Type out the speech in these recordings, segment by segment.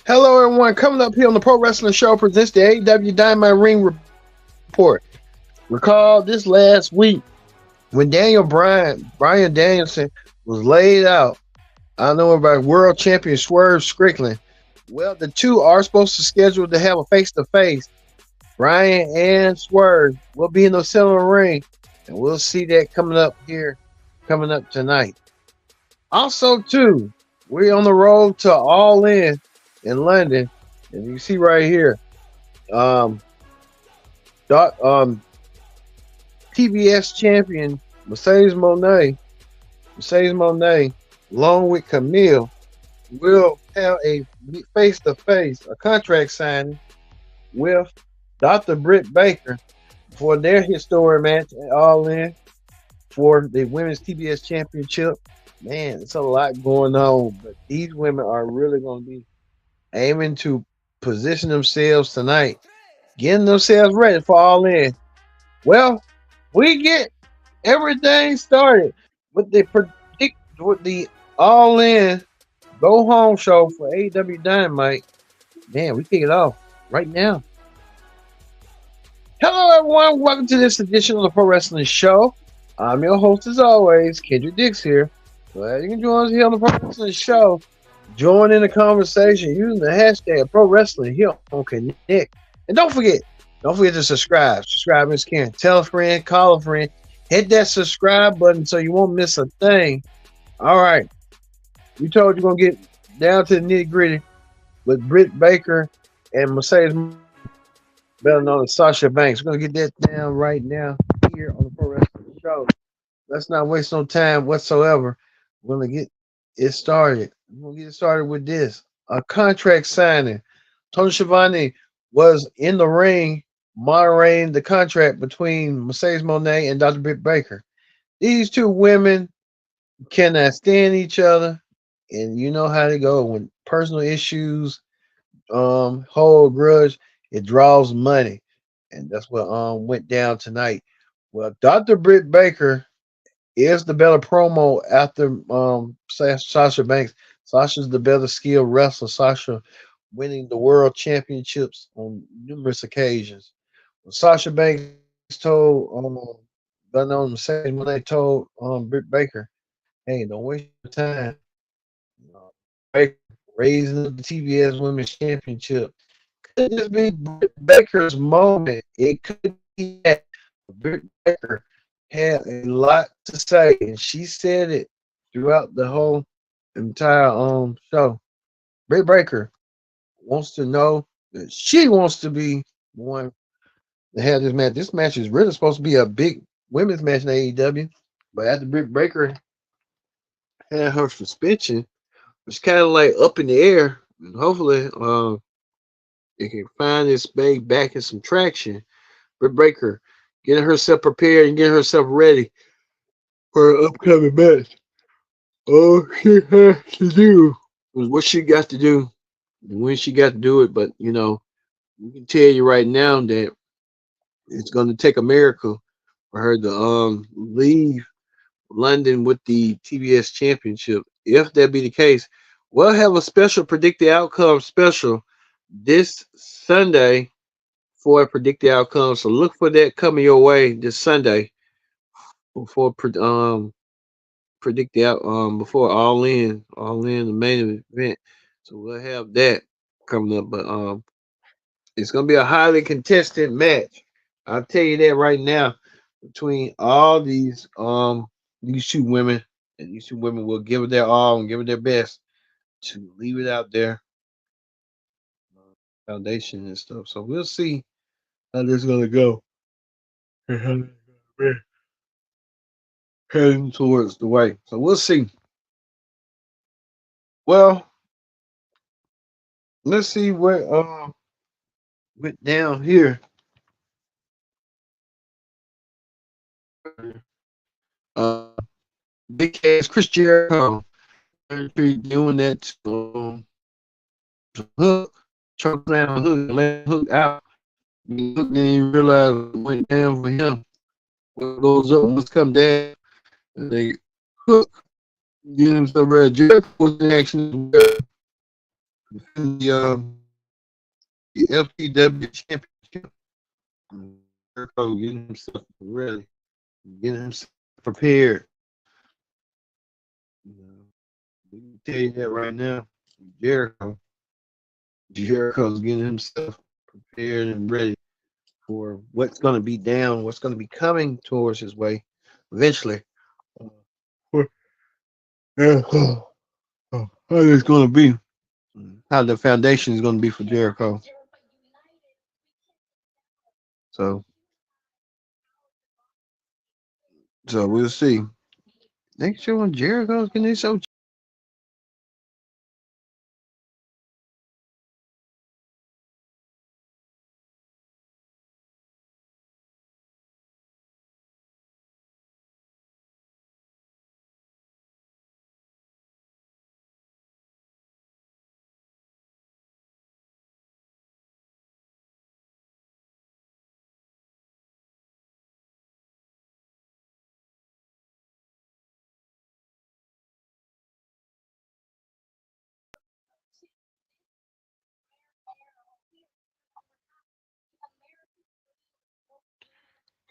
Hello, everyone. Coming up here on the Pro Wrestling Show presents the AEW Dynamite Ring Report. Recall this last week when Bryan Danielson was laid out. I know about world champion Swerve Strickland. Well, the two are supposed to schedule to have a face-to-face. Bryan and Swerve will be in the center ring, and we'll see that coming up tonight. Also, too, we're on the road to All in London, and you see right here, um, Doc, TBS champion Mercedes Monet, along with Camille, will have a face-to-face, a contract signing with Dr. Britt Baker for their historic match at All In for the Women's TBS Championship. Man, it's a lot going on, but these women are really going to be aiming to position themselves tonight, getting themselves ready for All In. Well, we get everything started with the All In Go Home show for AEW Dynamite. Man, we kick it off right now. Hello, everyone. Welcome to this edition of the Pro Wrestling Show. I'm your host, as always, Kendrick Dix here. Glad you can join us here on the Pro Wrestling Show. Join in the conversation using the hashtag Pro Wrestling here on Connect. And don't forget to subscribe. Subscribe, Miss Karen. Tell a friend, call a friend. Hit that subscribe button so you won't miss a thing. All right. We told you going to get down to the nitty gritty with Britt Baker and Mercedes, better known as Sasha Banks. We're going to get that down right now here on the Pro Wrestling Show. Let's not waste no time whatsoever. We're going to get it started. We're going to get it started with this. A contract signing. Tony Schiavone was in the ring moderating the contract between Mercedes Moné and Dr. Britt Baker. These two women cannot stand each other, and you know how they go when personal issues hold grudge, it draws money, and that's what went down tonight. Well, Dr. Britt Baker is the better promo after Sasha Banks. Sasha's the better skilled wrestler. Sasha winning the world championships on numerous occasions. When Sasha Banks told Mercedes when they told Britt Baker, hey, don't waste your time. Baker raising up the TBS Women's Championship. Could this be Britt Baker's moment? It could be that. Britt Baker had a lot to say, and she said it throughout the whole entire show. Britt Baker wants to know that she wants to be one to have this match. This match is really supposed to be a big women's match in AEW, but after Britt Baker had her suspension, it's kind of like up in the air, and hopefully it can find its back in some traction. Britt Baker getting herself prepared and getting herself ready for an upcoming match. All she has to do is what she got to do and when she got to do it. But we can tell you right now that it's going to take a miracle for her to leave London with the TBS Championship. If that be the case, we'll have a special predicted outcome special this Sunday for a predicted outcome. So look for that coming your way this Sunday before predict out before all in the main event. So we'll have that coming up. But it's gonna be a highly contested match. I'll tell you that right now between all these two women, and these two women will give it their all and give it their best to leave it out there foundation and stuff. So we'll see how this is gonna go. Heading towards the way. So we'll see. Well, let's see what went down here. Uh, Big Cass Chris Jericho doing that hook, choke down hook, let hook out. The hook didn't even realize it went down for him. What goes up must come down. And they hook, get him so bad. Jericho was in action as well. The LPW championship. Jericho getting himself ready, getting himself prepared. You know, we can tell you that right now. Jericho, Jericho's getting himself prepared and ready for what's going to be down, what's going to be coming towards his way eventually. Uh, Jericho, how it's going to be, how the foundation is going to be for Jericho. So, so we'll see. Next year when Jericho's getting himself.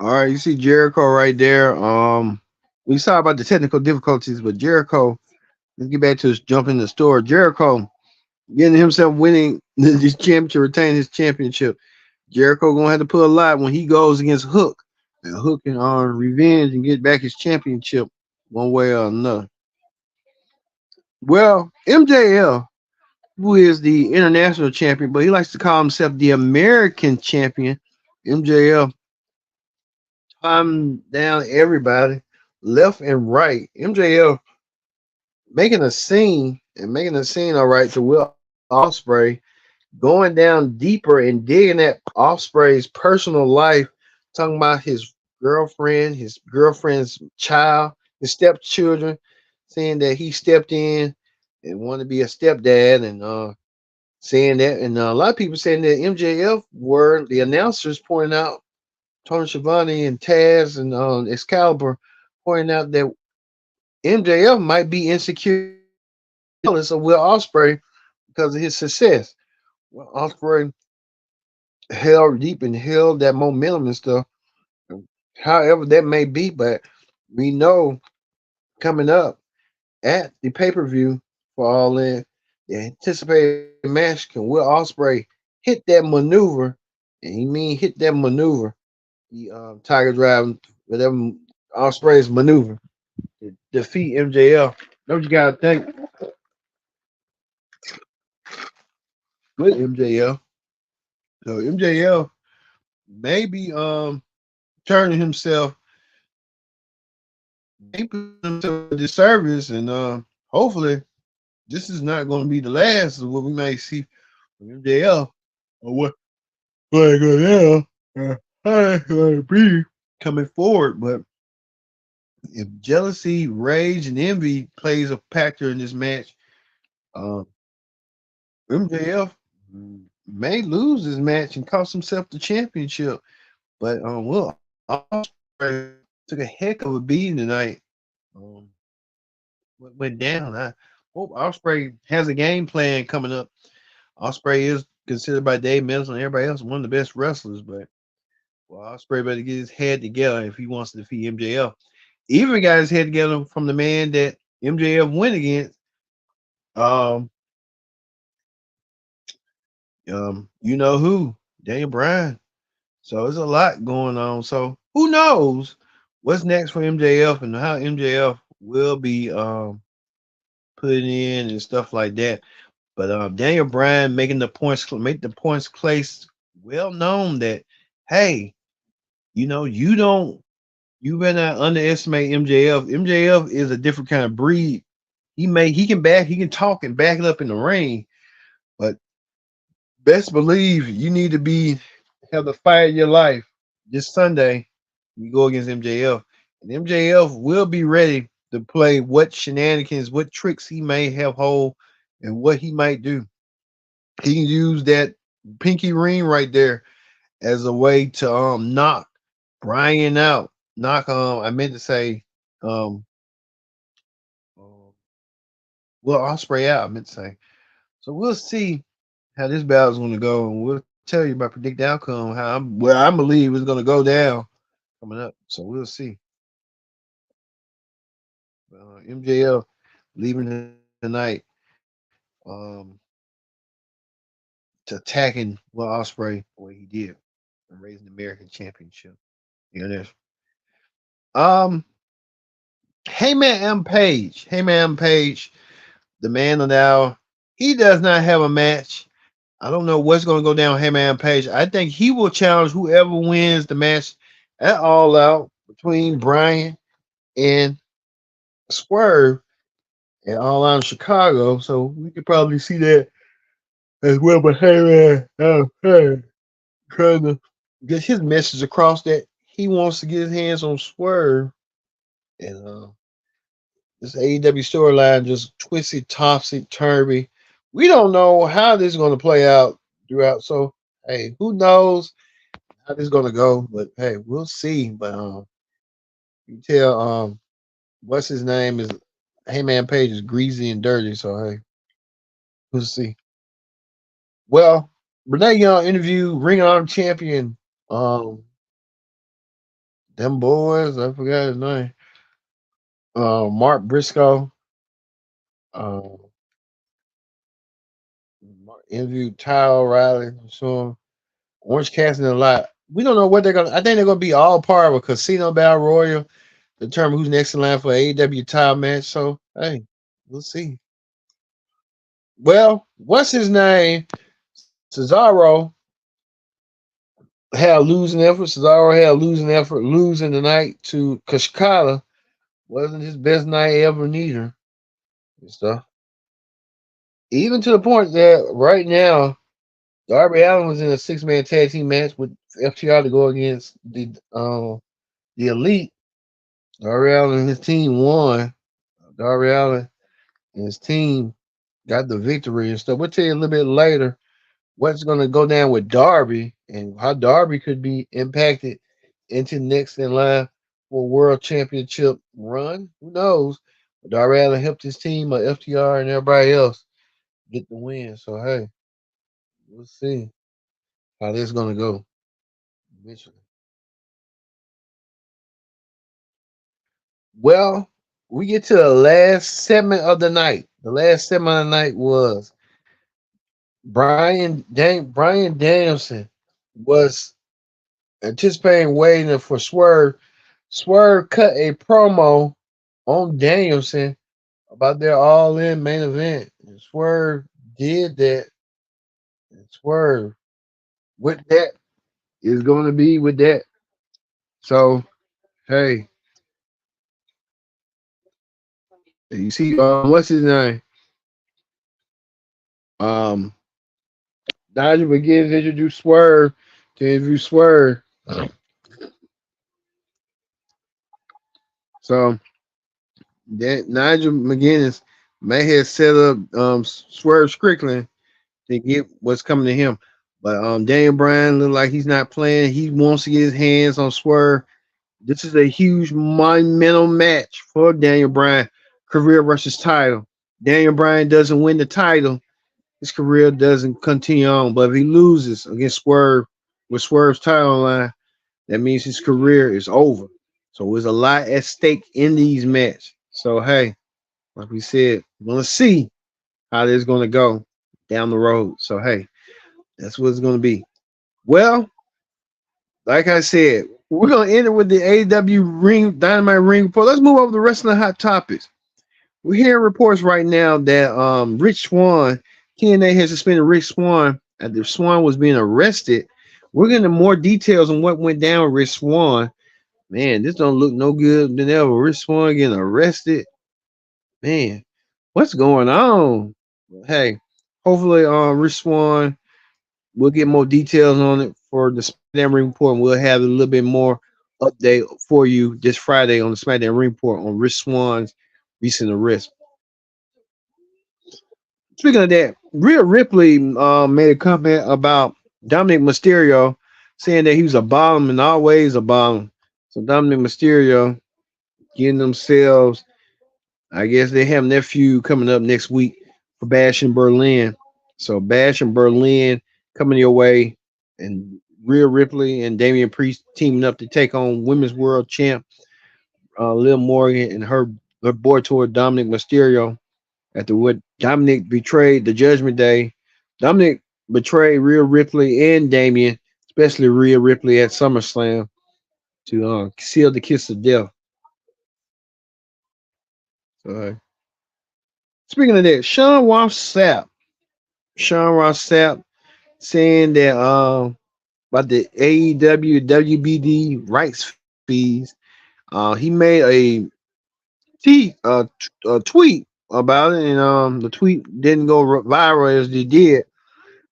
All right, you see Jericho right there. We saw about the technical difficulties, but Jericho. Let's get back to his jump in the store. Jericho getting himself winning this championship, retain his championship. Jericho gonna have to put a lot when he goes against Hook, and Hook can revenge and get back his championship one way or another. Well, MJL, who is the international champion, but he likes to call himself the American champion. MJL calm down everybody, left and right. MJF making a scene all right to Will Ospreay, going down deeper and digging at Ospreay's personal life, talking about his girlfriend's child, his stepchildren, saying that he stepped in and wanted to be a stepdad, and saying that, and a lot of people saying that MJF were the announcers pointing out Tony Schiavone and Taz and Excalibur pointing out that MJF might be insecure jealous of Will Ospreay because of his success. Well, Ospreay held deep and held that momentum and stuff. However, that may be, but we know coming up at the pay per view for All In, the anticipated match, can Will Ospreay hit that maneuver? And he mean hit that maneuver, the Tiger Drive, whatever Ospreay's maneuver to defeat MJF. Don't you gotta think with MJF? So MJF maybe turning himself, maybe himself a disservice, and hopefully this is not going to be the last of what we may see from MJF or what like how it's going to be coming forward. But if jealousy, rage, and envy plays a factor in this match, um, MJF may lose this match and cost himself the championship. But Will Ospreay took a heck of a beating tonight. Um, what went down? I hope Ospreay has a game plan coming up. Ospreay is considered by Dave Meltzer and everybody else one of the best wrestlers, but well, Ospreay better get his head together if he wants to defeat MJF. Even got his head together from the man that MJF went against. Um, you know who? Daniel Bryan. So there's a lot going on. So who knows what's next for MJF and how MJF will be put in and stuff like that. But Daniel Bryan making the points, make the points place well known that hey, you better not underestimate MJF. MJF is a different kind of breed. He can talk and back it up in the ring, but best believe you need to be have the fight of your life this Sunday. You go against MJF, and MJF will be ready to play what shenanigans, what tricks he may have hold, and what he might do. He can use that pinky ring right there as a way to knock Bryan out. Knock I meant to say um Will Ospreay out, I meant to say. So we'll see how this battle's going to go, and we'll tell you about predict the outcome, where I believe it's going to go down coming up. So we'll see. MJF leaving tonight, um, to attacking Will Ospreay the way he did and raising the American Championship. You know, um, Heyman Page, the man of the hour. He does not have a match. I don't know what's going to go down with Heyman Page. I think he will challenge whoever wins the match at All Out between Bryan and Swerve at All Out in Chicago. So we could probably see that as well. But hey, trying to get his message across that he wants to get his hands on Swerve. And this AEW storyline just twisted, topsy turvy. We don't know how this is going to play out throughout. So, hey, who knows how this is going to go? But hey, we'll see. But you tell what's his name is Heyman Page is greasy and dirty. So hey, we'll see. Well, Renee Young interview Ring of Honor champion. Um, them boys, I forgot his name. Mark Briscoe. Um, interviewed Ty O'Reilly. So Orange Cassidy a lot. We don't know what they're gonna. I think they're gonna be all part of a casino battle royal. Determine who's next in line for AEW title match. So hey, we'll see. Well, what's his name? Cesaro had a losing effort. Cesaro had a losing effort, losing the night to Kashkala. Wasn't his best night ever neither. And stuff. Even to the point that right now, Darby Allin was in a six-man tag team match with FTR to go against the Elite. Darby Allin and his team won. Darby Allin and his team got the victory and stuff. We'll tell you a little bit later what's going to go down with Darby and how Darby could be impacted into next in line for a world championship run. Who knows? But Darby Allin helped his team, FTR and everybody else, get the win. So hey, we'll see how this is going to go eventually. Well, we get to the last segment of the night. The last segment of the night was Bryan Danielson was anticipating waiting for Swerve. Swerve cut a promo on Danielson about their all in main event. And Swerve did that. And Swerve with that is going to be with that. So, hey, you see, what's his name? Um, Nigel begins to introduce Swerve to interview Swerve. So that Nigel McGuinness may have set up Swerve Strickland to get what's coming to him. But Daniel Bryan look like he's not playing. He wants to get his hands on Swerve. This is a huge monumental match for Daniel Bryan, career versus title. Daniel Bryan doesn't win the title, his career doesn't continue on. But if he loses against Swerve with Swerve's title on line, that means his career is over. So there's a lot at stake in these matches. So hey, like we said, we're gonna see how this is gonna go down the road. So hey, that's what it's gonna be. Well, like I said, we're gonna end it with the AEW Dynamite ring report. Let's move over to the rest of the hot topics. We're hearing reports right now that Rich Swann, TNA has suspended Rich Swann after Swann was being arrested. We're getting more details on what went down with Rich Swann. Man, this don't look no good than ever. Rich Swann getting arrested. Man, what's going on? Hey, hopefully Rich Swann, we'll get more details on it for the SmackDown Ring Report, and we'll have a little bit more update for you this Friday on the SmackDown Ring Report on Rich Swann's recent arrest. Speaking of that, Rhea Ripley made a comment about Dominic Mysterio, saying that he was a bottom and always a bottom. So Dominic Mysterio getting themselves, I guess they have their feud coming up next week for Bash in Berlin. So Bash and Berlin coming your way, and Rhea Ripley and Damian Priest teaming up to take on Women's World Champ Liv Morgan and her boy toward Dominic Mysterio after what Dominic betrayed the Judgment Day. Dominic betrayed Rhea Ripley and Damian, especially Rhea Ripley at SummerSlam to seal the kiss of death. So, speaking of that, Sean Ross Sapp saying that about the AEW WBD rights fees. He made a tweet about it, and the tweet didn't go viral as they did.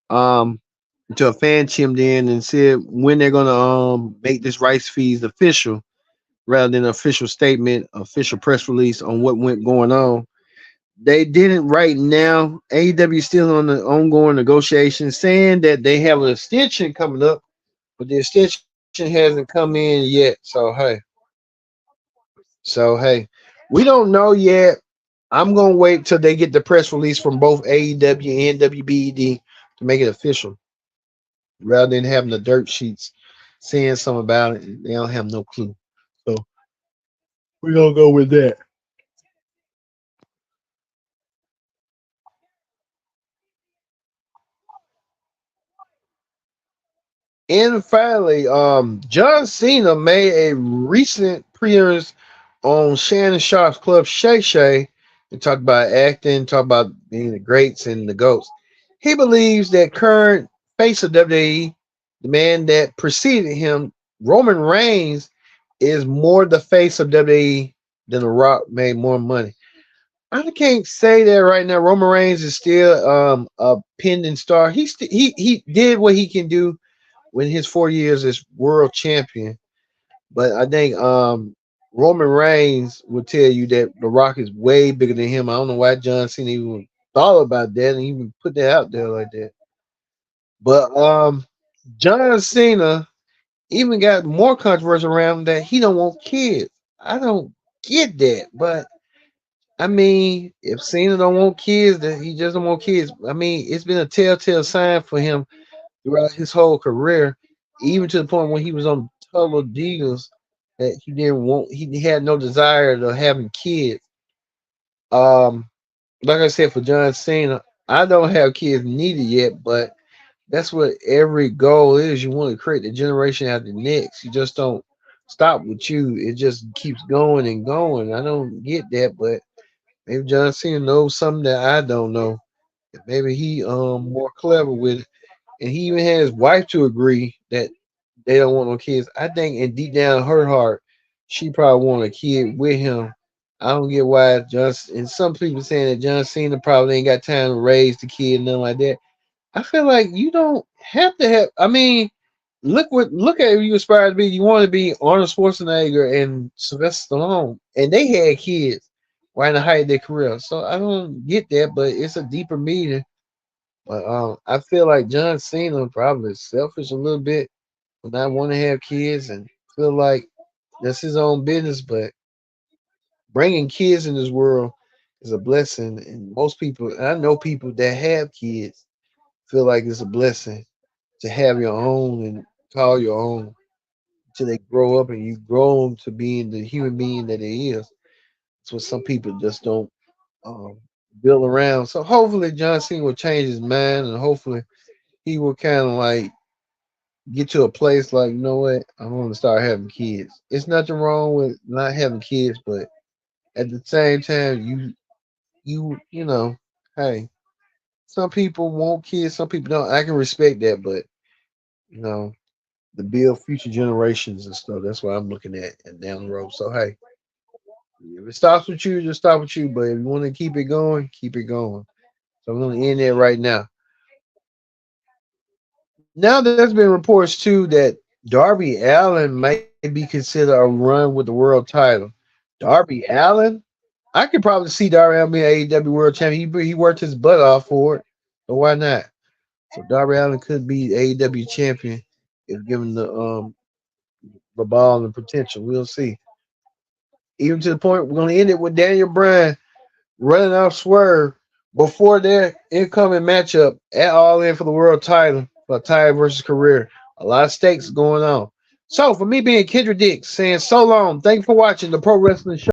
Um, until a fan chimed in and said when they're gonna make this rights fees official, rather than an official statement, official press release on what went going on. They didn't right now. AEW is still on the ongoing negotiations, saying that they have an extension coming up, but the extension hasn't come in yet. So hey, we don't know yet. I'm gonna wait till they get the press release from both AEW and WBED to make it official, rather than having the dirt sheets saying something about it. They don't have no clue. So we're gonna go with that. And finally, John Cena made a recent appearance on Shannon Sharp's Club Shay Shay and talked about acting, talked about being the greats and the goats. He believes that current face of WWE, the man that preceded him, Roman Reigns, is more the face of WWE than The Rock made more money. I can't say that right now. Roman Reigns is still a pending star. He did what he can do when his 4 years as world champion. But I think Roman Reigns will tell you that The Rock is way bigger than him. I don't know why John Cena even thought about that and even put that out there like that. But John Cena even got more controversy around that he don't want kids. I don't get that, but I mean, if Cena don't want kids, that he just don't want kids. I mean, it's been a telltale sign for him throughout his whole career, even to the point when he was on Total Divas, that he had no desire to having kids. Um, like I said, for John Cena, I don't have kids needed yet, but that's what every goal is. You want to create the generation after the next. You just don't stop with you. It just keeps going and going. I don't get that, but maybe John Cena knows something that I don't know. Maybe he more clever with it. And he even had his wife to agree that they don't want no kids. I think, and deep down in her heart, she probably want a kid with him. I don't get why and some people saying that John Cena probably ain't got time to raise the kid and nothing like that. I feel like you don't have to have. I mean, look at who you aspire to be. You want to be Arnold Schwarzenegger and Sylvester Stallone, and they had kids right in the height of their career. So I don't get that, but it's a deeper meaning. But I feel like John Cena probably is selfish a little bit for not want to have kids and feel like that's his own business. But bringing kids in this world is a blessing, and most people, and I know people that have kids, feel like it's a blessing to have your own and call your own until they grow up and you grow them to being the human being that it is. It's what some people just don't um, build around. So hopefully John Cena will change his mind, and hopefully he will kind of like get to a place like, you know what, I want to start having kids. It's nothing wrong with not having kids, but at the same time, you know, hey, some people want kids, some people don't. I can respect that, but you know, to build future generations and stuff. That's what I'm looking at and down the road. So hey, if it stops with you, just stop with you. But if you want to keep it going, keep it going. So I'm gonna end there right now. Now there's been reports too that Darby Allen may be considered a run with the world title. Darby Allen, I could probably see Darby Allen being AEW World Champion. He worked his butt off for it, so why not? So Darby Allen could be AEW champion if given the ball and potential. We'll see. Even to the point we're gonna end it with Daniel Bryan running off Swerve. before their incoming matchup at All In for the world title, for Ty versus career. A lot of stakes going on. So, for me being Kendra Dix, saying so long, thank you for watching the Pro Wrestling Show.